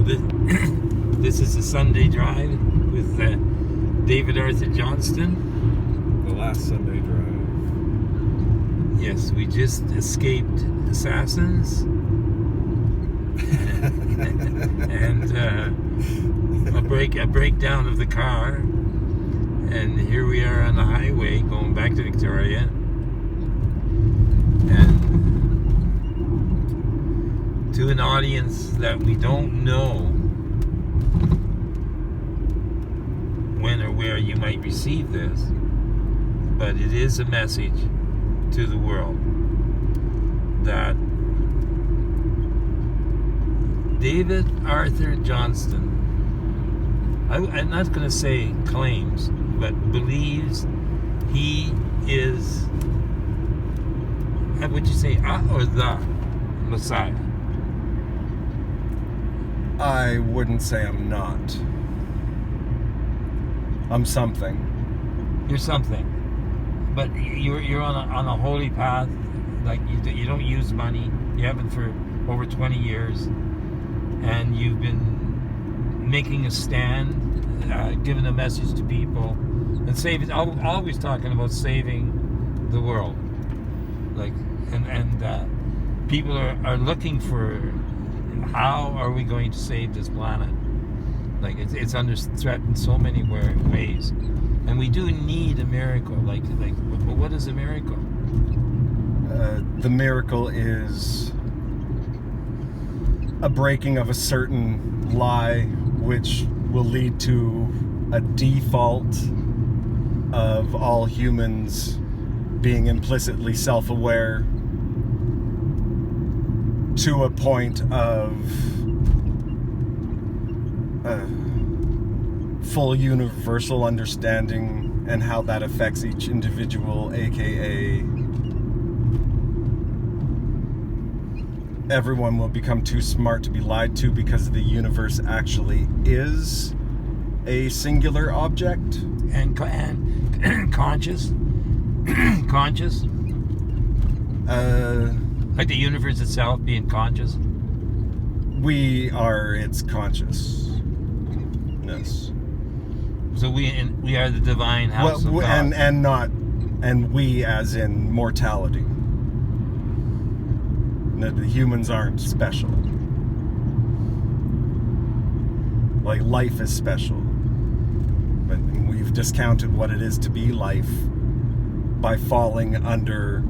This is a Sunday drive with David Arthur Johnston. The last Sunday drive. Yes, we just escaped assassins and a breakdown of the car, and here we are on the highway going back to Victoria, and to an audience that we don't know when or where you might receive this, but it is a message to the world that David Arthur Johnston, I'm not going to say claims, but believes he is, would you say or the Messiah? I wouldn't say I'm not. I'm something. You're something, but you're on a holy path. Like you don't use money. You haven't for over 20 years, and you've been making a stand, giving a message to people, and saving. Always talking about saving the world. Like and people are looking for how are we going to save this planet. Like it's under threat in so many ways, and we do need a miracle. Like, but what is a miracle? The miracle is a breaking of a certain lie, which will lead to a default of all humans being implicitly self-aware to a point of full universal understanding, and how that affects each individual, aka everyone will become too smart to be lied to, because the universe actually is a singular object and conscious. Like the universe itself being conscious. We are its consciousness. So we are the divine house of God. And we as in mortality. The humans aren't special. Like life is special. But we've discounted what it is to be life by falling under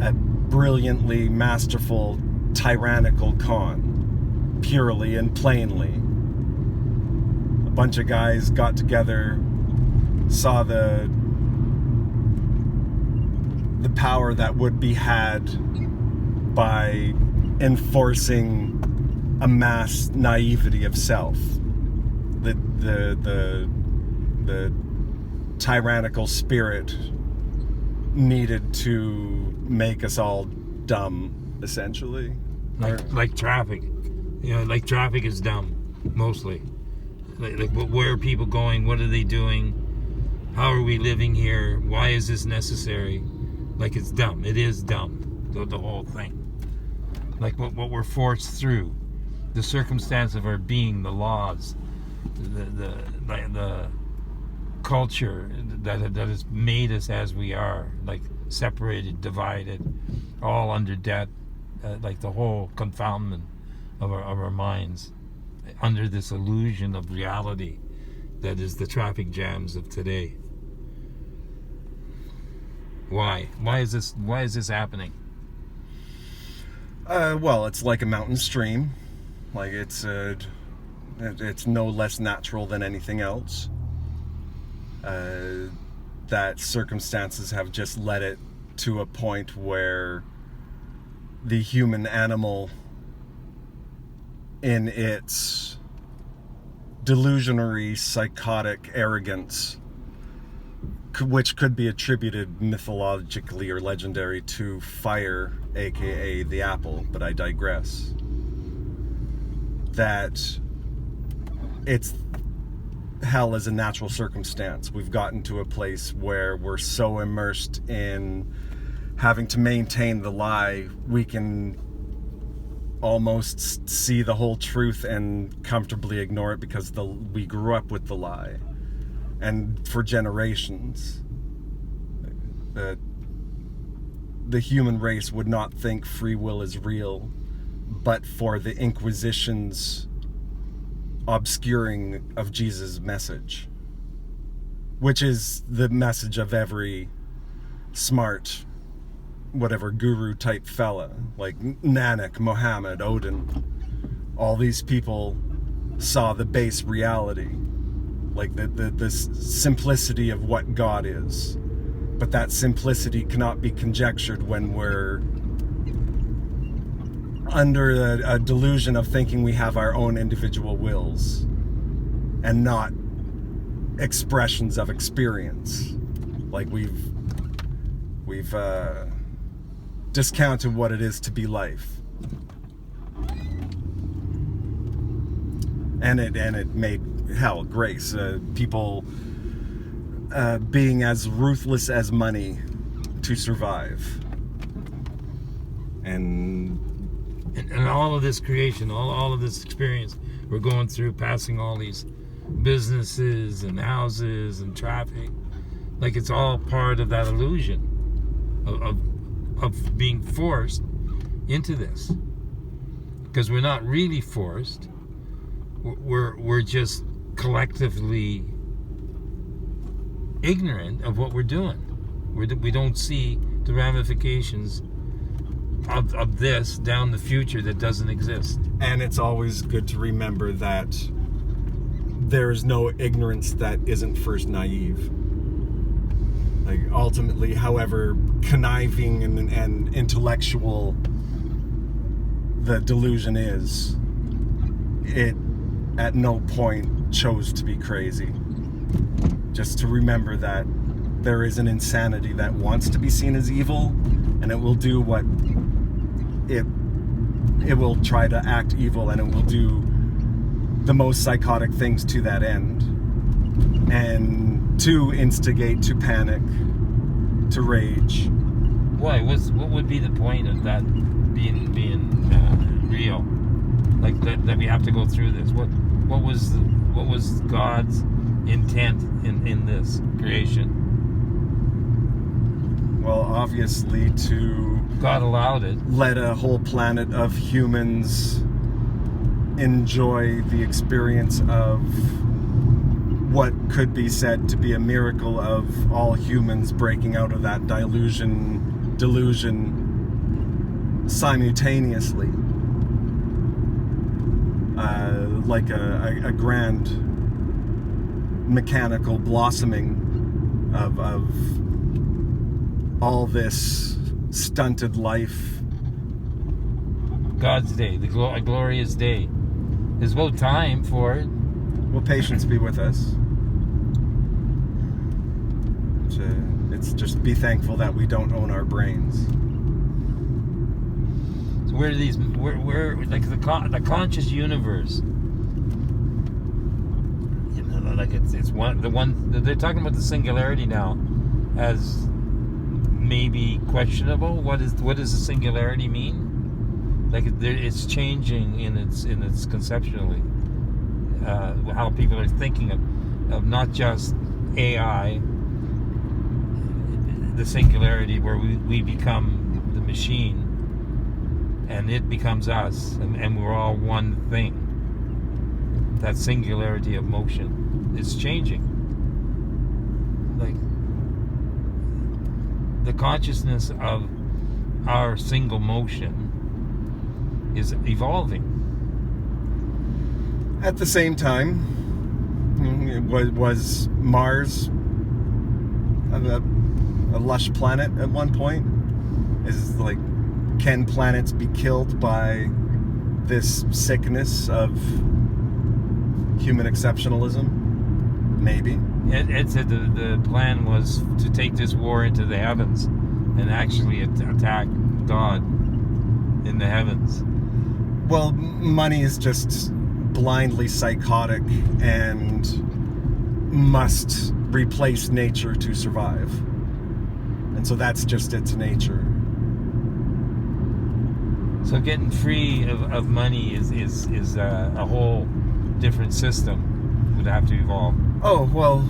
a brilliantly masterful tyrannical con, purely and plainly. A bunch of guys got together, saw the power that would be had by enforcing a mass naivety of self. The tyrannical spirit needed to make us all dumb, essentially. Like traffic. Like traffic is dumb, mostly. Like where are people going? What are they doing? How are we living here? Why is this necessary? Like it's dumb. It is dumb, the whole thing. Like what we're forced through. The circumstance of our being, the laws, the culture that has made us as we are, like separated, divided, all under debt, like the whole confoundment of our minds, under this illusion of reality that is the traffic jams of today. Why is this happening? Well, it's like a mountain stream. Like it's no less natural than anything else. That circumstances have just led it to a point where the human animal, in its delusionary, psychotic arrogance, which could be attributed mythologically or legendary to fire, aka the apple, but I digress, that it's hell as a natural circumstance. We've gotten to a place where we're so immersed in having to maintain the lie, we can almost see the whole truth and comfortably ignore it because we grew up with the lie. And for generations, the human race would not think free will is real, but for the Inquisition's obscuring of Jesus' message, which is the message of every smart, whatever guru type fella, like Nanak, Muhammad, Odin. All these people saw the base reality, like the simplicity of what God is. But that simplicity cannot be conjectured when we're under a delusion of thinking we have our own individual wills and not expressions of experience. Like we've discounted what it is to be life. And it made hell, grace, people being as ruthless as money to survive. And all of this creation, all of this experience we're going through, passing all these businesses and houses and traffic, like it's all part of that illusion of being forced into this. Because we're not really forced. We're just collectively ignorant of what we're doing. We don't see the ramifications of this down the future that doesn't exist. And it's always good to remember that there is no ignorance that isn't first naive. Like ultimately, however conniving and intellectual the delusion is, it at no point chose to be crazy. Just to remember that there is an insanity that wants to be seen as evil, and it will do what it will try to act evil, and it will do the most psychotic things to that end, and to instigate, to panic, to rage. Why? What would be the point of that being real? Like that we have to go through this. What was God's intent in this creation? Well, obviously to God allowed it. Let a whole planet of humans enjoy the experience of what could be said to be a miracle of all humans breaking out of that delusion simultaneously. Like a grand mechanical blossoming of all this stunted life. God's day, a glorious day. There's no time for it. Will patience be with us? It's just be thankful that we don't own our brains. So we're like the conscious universe. You know, like it's one they're talking about the singularity now as maybe questionable. What does the singularity mean? Like it's changing in its conceptually. How people are thinking of not just AI, the singularity where we become the machine and it becomes us, and we're all one thing. That singularity of motion is changing. Like the consciousness of our single motion is evolving. At the same time, was Mars a lush planet at one point? Is like, can planets be killed by this sickness of human exceptionalism? Maybe. It said the plan was to take this war into the heavens and actually attack God in the heavens. Well, money is just blindly psychotic and must replace nature to survive. And so that's just its nature. So getting free of money is a whole different system. Would have to evolve. Oh, well,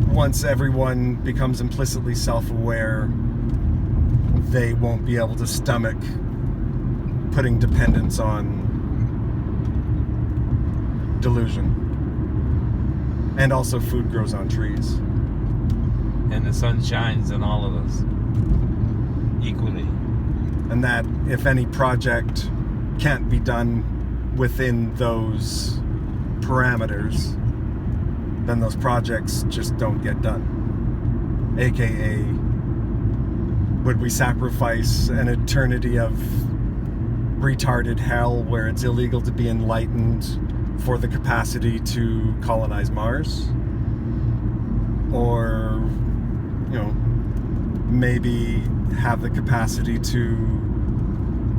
once everyone becomes implicitly self-aware, they won't be able to stomach putting dependence on delusion. And also food grows on trees. And the sun shines on all of us equally. And that if any project can't be done within those parameters, then those projects just don't get done. AKA, would we sacrifice an eternity of retarded hell where it's illegal to be enlightened for the capacity to colonize Mars? Or, maybe have the capacity to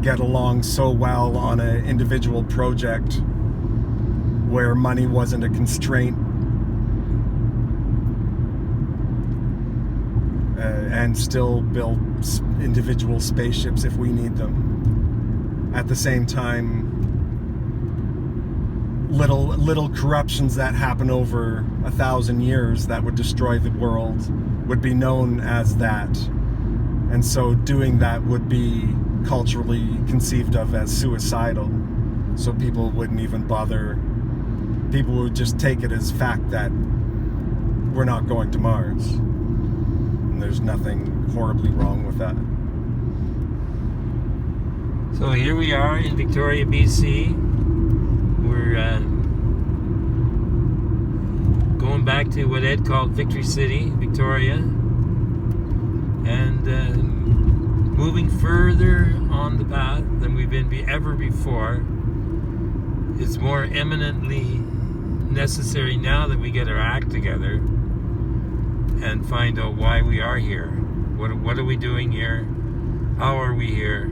get along so well on an individual project where money wasn't a constraint, and still build individual spaceships if we need them. At the same time, little corruptions that happen over 1,000 years that would destroy the world would be known as that, and so doing that would be culturally conceived of as suicidal, so people wouldn't even bother. People would just take it as fact that we're not going to Mars, and there's nothing horribly wrong with that. So here we are in Victoria, BC. We're going back to what Ed called Victory City, Victoria, and moving further on the path than we've been ever before. It's more eminently necessary now that we get our act together and find out why we are here. What are we doing here? How are we here?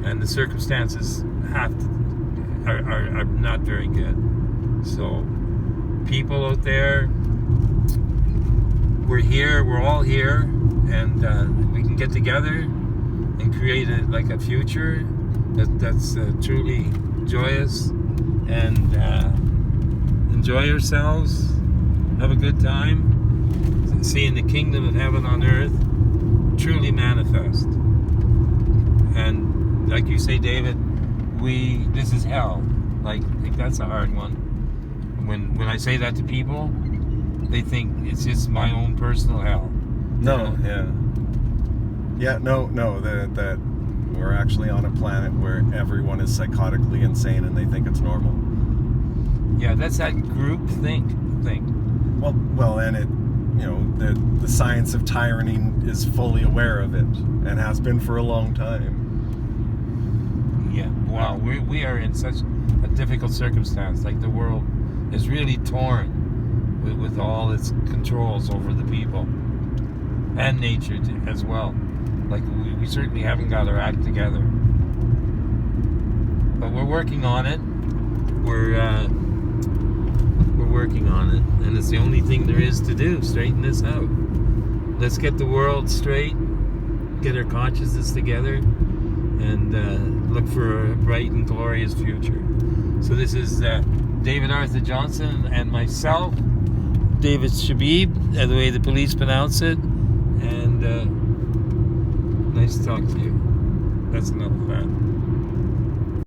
And the circumstances are not very good. So people out there, we're here, we're all here, and we can get together and create a future that's truly joyous, and enjoy ourselves, have a good time, seeing the kingdom of heaven on earth truly manifest. And like you say, David, this is hell. Like that's a hard one. When I say that to people, they think it's just my own personal hell. No, that we're actually on a planet where everyone is psychotically insane and they think it's normal. Yeah, that's that group thing. Well, and it, the science of tyranny is fully aware of it and has been for a long time. Yeah, wow, we are in such a difficult circumstance. Like the world is really torn with all its controls over the people and nature as well. Like we certainly haven't got our act together, but we're working on it. We're working on it, and it's the only thing there is to do. Straighten this out. Let's get the world straight, get our consciousness together, and look for a bright and glorious future. So this is David Arthur Johnson and myself, David Shabib, the way the police pronounce it, and nice to talk to you. That's enough of that.